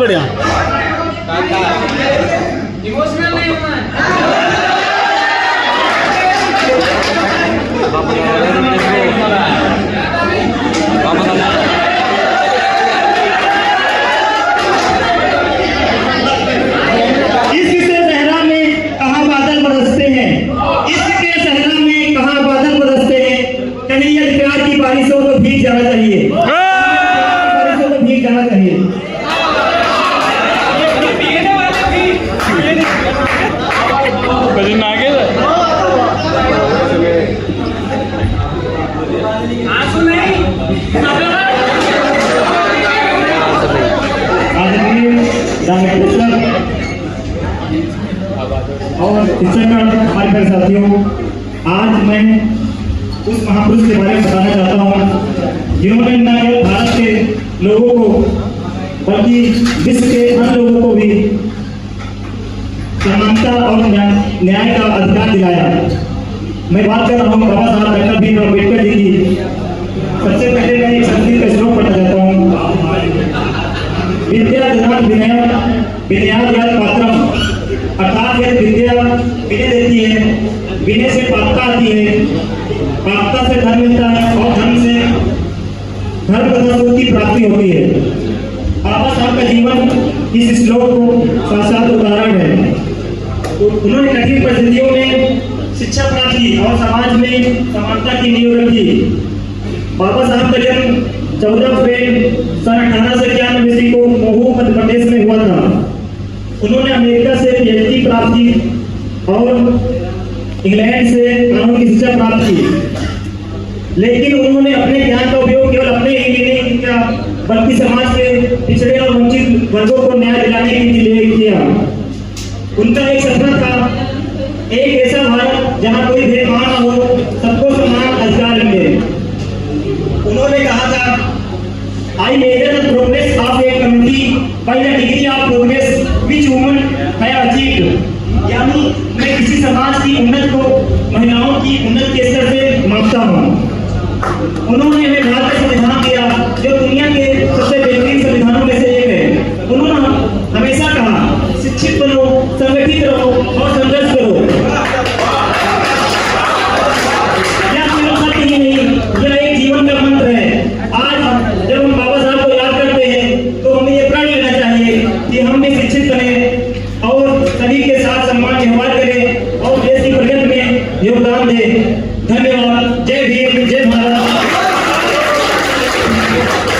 बढ़िया। इमोशनल नहीं होना है। इसके सहरा में कहाँ बादल बरसते हैं, इसके सहरा में कहाँ बादल बरसते हैं। कहीं ये प्यार की बारिशों को भीग जाना चाहिए, बारिशों को भीग जाना चाहिए। कजिन आगे आंसू नहीं। और हमारे प्यारे साथियों, आज मैं उस महापुरुष के बारे में बताना चाहता हूँ जिन्होंने न केवल भारत के लोगों को बल्कि विश्व के अन्य लोगों को भी समानता और न्याय का अधिकार दिलाया। मैं बात कर रहा हूँ बाबा साहब डॉक्टर भीमराव अम्बेडकर जी की। सबसे पहले मैं एक संस्कृत का श्लोक पढ़ना चाहता हूँ। विद्या धनात् विनयम् विनयात् यात् पात्रम्, अर्थात यह विद्या विनय देती है, विनय से पात्रता आती है, पात्रता से धन मिलता है और धन से धर्म तथा सुख की प्राप्ति होती है। बाबा साहब का जीवन इस श्लोक को साक्षात उदाहरण है। तो उन्होंने कठिन परिस्थितियों में शिक्षा प्राप्त की और समाज में समानता की नींव रखी। बाबा साहब का जन्म 14 अप्रैल सन 1891 को महू मध्य प्रदेश में हुआ था। उन्होंने अमेरिका से PhD प्राप्त की और इंग्लैंड से कानून की शिक्षा प्राप्त की, लेकिन उन्होंने अपने ज्ञान का उपयोग केवल अपने ही लिए नहीं किया बल्कि समाज के पिछड़े और वंचित वर्गों को न्याय दिलाने के लिए किया। उनका एक सपना था, एक ऐसा भारत जहां कोई भेदभाव न हो, सबको समान अधिकार मिले। उन्होंने कहा था, I measure the progress of a community by the degree of progress which women have achieved। यानी मैं किसी समाज की उन्नति को महिलाओं की उन्नति के स्तर से मापता हूँ। उन्होंने हमें भारत का संविधान दिया